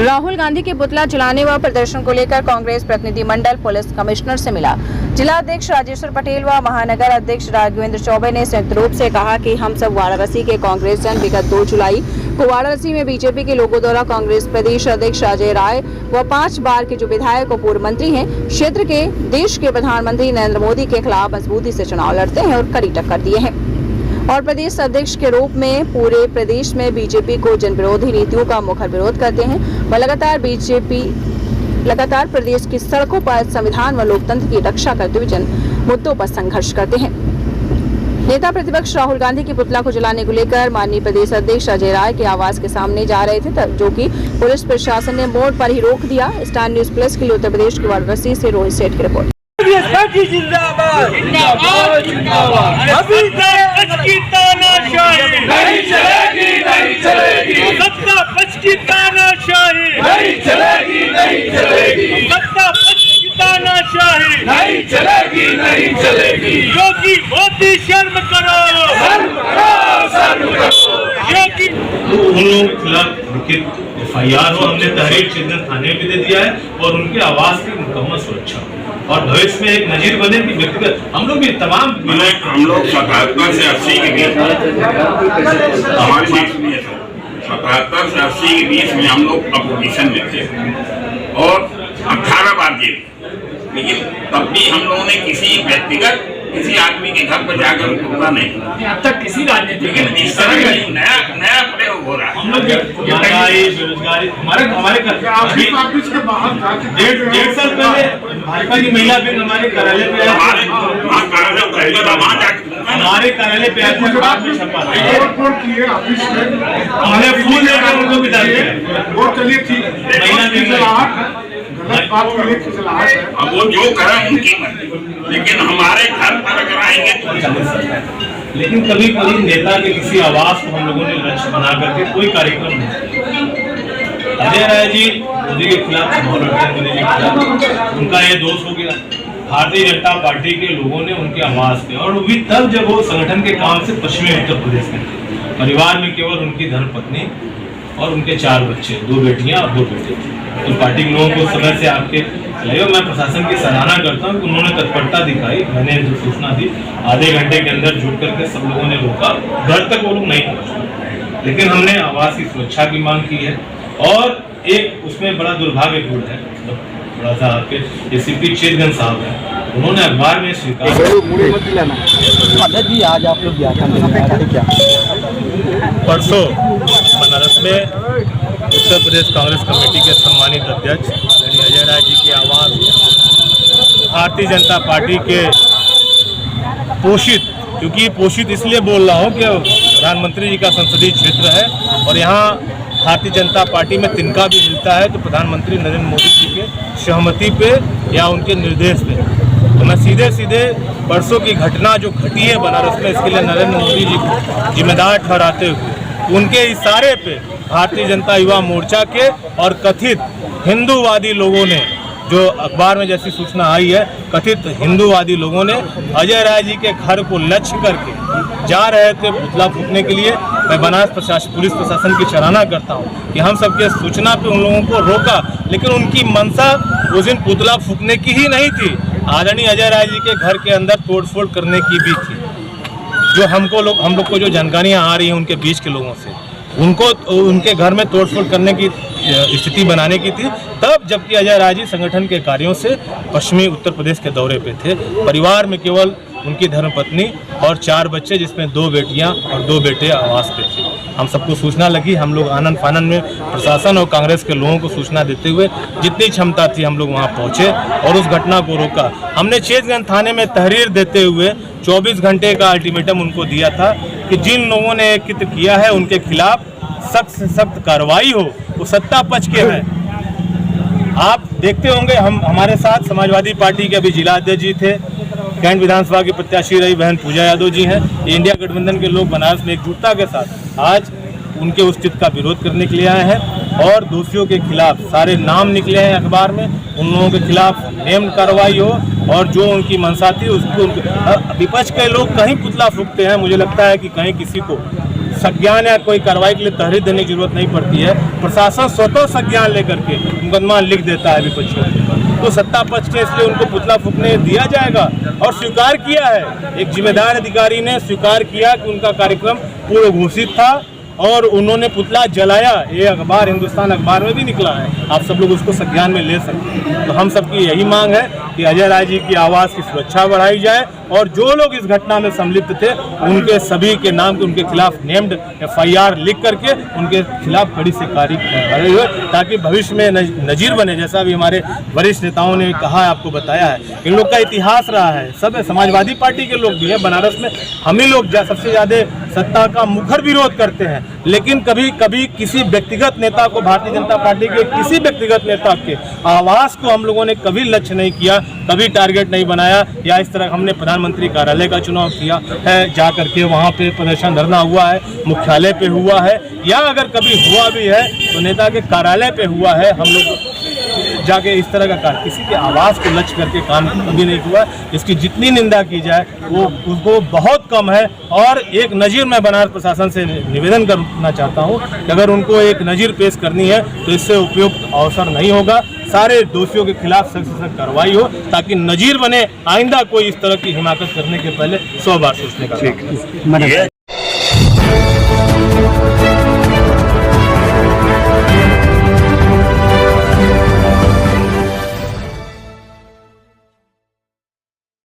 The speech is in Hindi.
राहुल गांधी के पुतला जलाने व प्रदर्शन को लेकर कांग्रेस प्रतिनिधिमंडल पुलिस कमिश्नर से मिला। जिला अध्यक्ष राजेश्वर पटेल व महानगर अध्यक्ष राघवेंद्र चौबे ने संयुक्त रूप से कहा कि हम सब वाराणसी के कांग्रेस जन विगत 2 जुलाई को वाराणसी में बीजेपी के लोगों द्वारा कांग्रेस प्रदेश अध्यक्ष अजय राय व 5 बार के जो विधायक और पूर्व मंत्री हैं, क्षेत्र के देश के प्रधानमंत्री नरेंद्र मोदी के खिलाफ मजबूती से चुनाव लड़ते हैं और कड़ी टक्कर दिए हैं और प्रदेश अध्यक्ष के रूप में पूरे प्रदेश में बीजेपी को जन विरोधी नीतियों का मुखर विरोध करते हैं व लगातार प्रदेश की सड़कों पर संविधान व लोकतंत्र की रक्षा करते हुए जन मुद्दों पर संघर्ष करते हैं। नेता प्रतिपक्ष राहुल गांधी के पुतला को जलाने को लेकर माननीय प्रदेश अध्यक्ष अजय राय के आवास के सामने जा रहे थे, जो कि पुलिस प्रशासन ने मोड़ पर ही रोक दिया। स्टार न्यूज प्लस के लिए उत्तर प्रदेश के वाराणसी से रोहित सेठ की रिपोर्ट। जिंदाबाद जिंदाबाद जिंदाबाद। अभी तक की तानाशाही नहीं चलेगी, नहीं चलेगी। सत्ता पक्ष की तानाशाही नहीं चलेगी, नहीं चलेगी। सत्ता पक्ष की तानाशाही नहीं चलेगी, नहीं चलेगी। योगी मोदी शर्म करो, शर्म करो, शर्म करो। योगी उन लोगों के खिलाफ लिखित FIR हो, हमने तहरीर चिन्ह थाने भी दे दिया है और उनके आवास की मुकम्मल सुरक्षा और भविष्य में एक नजीर बने कि व्यक्तिगत हम लोग भी तमाम हम लोग 77 से 80 के बीच हमारी बात सुनिए सर, 77 से 80 के बीच में हम लोग अपोजिशन में थे और 18 बार जेल, लेकिन तब भी हम लोगों ने किसी व्यक्तिगत किसी आदमी के घर पर जाकर रुका नहीं। अब तक किसी राजनीति लेकिन इस तरह का नया प्रयोग हो रहा है। हम लोग बेरोजगारी हमारे डेढ़ साल पहले भाजपा की महिला बिल हमारे कार्यालय पे हमारे कार्यालय पे छपा हमने फूल लेकर उनको विदा किया। चलिए ठीक है, महिला बिल अब वो जो करें उनकी मर्जी, लेकिन हमारे घर पर अगर आएंगे तो लेकिन कभी कभी नेता के किसी आवास को हम लोगों ने लक्ष्य बना करके कोई कार्यक्रम नहीं। अजय राय जी मोदी के खिलाफ चुनाव लड़ते हैं, मोदी जी के खिलाफ उनका ये दोष हो गया। भारतीय जनता पार्टी के लोगों ने उनके आवास पे और भी तब जब वो संगठन के काम से पश्चिमी उत्तर प्रदेश में थे। परिवार में केवल उनकी धर्मपत्नी और उनके 4 बच्चे, 2 बेटियां और 2 बेटे थे। तो पार्टी के लोगों को समय से आपके चलाइए। मैं प्रशासन की सराहना करता हूँ कि उन्होंने तत्परता दिखाई। मैंने जो सूचना दी आधे घंटे के अंदर जुट करके सब लोगों ने रोका, घर तक वो लोग नहीं पहुँचे, लेकिन हमने आवास की सुरक्षा की मांग की है। और एक उसमें बड़ा दुर्भाग्यपूर्ण है, थोड़ा सा आपके ACP चेतगंज साहब है, उन्होंने अखबार में स्वीकार जी आज आप लोग क्या परसों बनारस में उत्तर प्रदेश कांग्रेस कमेटी के सम्मानित अध्यक्ष अजय राय जी के आवास भारतीय जनता पार्टी के पोषित, क्योंकि पोषित इसलिए बोल रहा हूँ कि प्रधानमंत्री जी का संसदीय क्षेत्र है और यहाँ भारतीय जनता पार्टी में तिनका भी मिलता है तो प्रधानमंत्री नरेंद्र मोदी जी के सहमति पे या उनके निर्देश पे। तो मैं सीधे परसों की घटना जो घटी है बनारस में, इसके लिए नरेंद्र मोदी जी को जिम्मेदार ठहराते हुए उनके इशारे पे भारतीय जनता युवा मोर्चा के और कथित हिंदूवादी लोगों ने, जो अखबार में जैसी सूचना आई है, कथित हिंदूवादी लोगों ने अजय राय जी के घर को लक्ष्य करके जा रहे थे पुतला फूकने के लिए। मैं बनारस पुलिस प्रशासन की सराहना करता हूं कि हम सबके सूचना पे उन लोगों को रोका, लेकिन उनकी मंशा उस दिन पुतला फूकने की ही नहीं थी, आदरणीय अजय राय जी के घर के अंदर तोड़फोड़ करने की भी थी। जो हम लोग को जो जानकारियाँ आ रही हैं उनके बीच के लोगों से, उनको उनके घर में तोड़फोड़ करने की स्थिति बनाने की थी, तब जबकि अजय राय जी संगठन के कार्यों से पश्चिमी उत्तर प्रदेश के दौरे पे थे। परिवार में केवल उनकी धर्मपत्नी और 4 बच्चे, जिसमें 2 बेटियां और 2 बेटे आवास पे थे। हम सबको सूचना लगी, हम लोग आनंद फानन में प्रशासन और कांग्रेस के लोगों को सूचना देते हुए जितनी क्षमता थी हम लोग वहाँ पहुँचे और उस घटना को रोका। हमने चेतगंज थाने में तहरीर देते हुए 24 घंटे का अल्टीमेटम उनको दिया था कि जिन लोगों ने कृत्य किया है उनके खिलाफ सख्त से सख्त कार्रवाई हो। वो सत्ता पक्ष के हैं। आप देखते होंगे हमारे साथ समाजवादी पार्टी के अभी जिला अध्यक्ष जी थे, कैंट विधानसभा की प्रत्याशी रही बहन पूजा यादव जी हैं। इंडिया गठबंधन के लोग बनारस में एकजुटता के साथ आज उनके उस चित्र का विरोध करने के लिए आए हैं और दोषियों के खिलाफ सारे नाम निकले हैं अखबार में, उन लोगों के खिलाफ नेम कार्रवाई हो और जो उनकी मंशा थी उसको विपक्ष के लोग कहीं पुतला फूकते हैं, मुझे लगता है कि कहीं किसी को संज्ञान या कोई कार्रवाई के लिए तहरीर देने की जरूरत नहीं पड़ती है। प्रशासन स्वतः संज्ञान लेकर के मुकदमा लिख देता है विपक्षियों के ऊपर। तो सत्ता पक्ष के इसलिए उनको पुतला फूंकने दिया जाएगा और स्वीकार किया है। एक जिम्मेदार अधिकारी ने स्वीकार किया कि उनका कार्यक्रम पूर्व घोषित था और उन्होंने पुतला जलाया। ये अखबार हिंदुस्तान अखबार में भी निकला है, आप सब लोग उसको संज्ञान में ले सकते हैं। तो हम सबकी यही मांग है कि अजय राय जी की आवाज़ की सुरक्षा बढ़ाई जाए और जो लोग इस घटना में सम्मिलित थे उनके सभी के नाम के उनके खिलाफ नेम्ड FIR लिख करके उनके खिलाफ कड़ी से कार्रवाई हो, ताकि भविष्य में नजीर बने। जैसा भी हमारे वरिष्ठ नेताओं ने कहा है, आपको बताया है, इन लोग का इतिहास रहा है। सब समाजवादी पार्टी के लोग भी हैं, बनारस में हम ही लोग सबसे ज़्यादा सत्ता का मुखर विरोध करते हैं, लेकिन कभी कभी किसी व्यक्तिगत नेता को, भारतीय जनता पार्टी के किसी व्यक्तिगत नेता के आवास को हम लोगों ने कभी लक्ष्य नहीं किया, कभी टारगेट नहीं बनाया। या इस तरह हमने प्रधानमंत्री कार्यालय का चुनाव किया है, जा करके वहाँ पे प्रदर्शन धरना हुआ है, मुख्यालय पे हुआ है, या अगर कभी हुआ भी है तो नेता के कार्यालय पे हुआ है। हम लोग जाके इस तरह का काम, किसी के आवास को लक्ष्य करके काम कभी नहीं हुआ। इसकी जितनी निंदा की जाए वो उसको बहुत कम है। और एक नज़ीर मैं बनारस प्रशासन से निवेदन करना चाहता हूँ कि अगर उनको एक नज़ीर पेश करनी है तो इससे उपयुक्त अवसर नहीं होगा। सारे दोषियों के खिलाफ सख्त से सख्त कार्रवाई हो, ताकि नज़ीर बने। आइंदा कोई इस तरह की हिमाकत करने के पहले 100 बार सोचने का।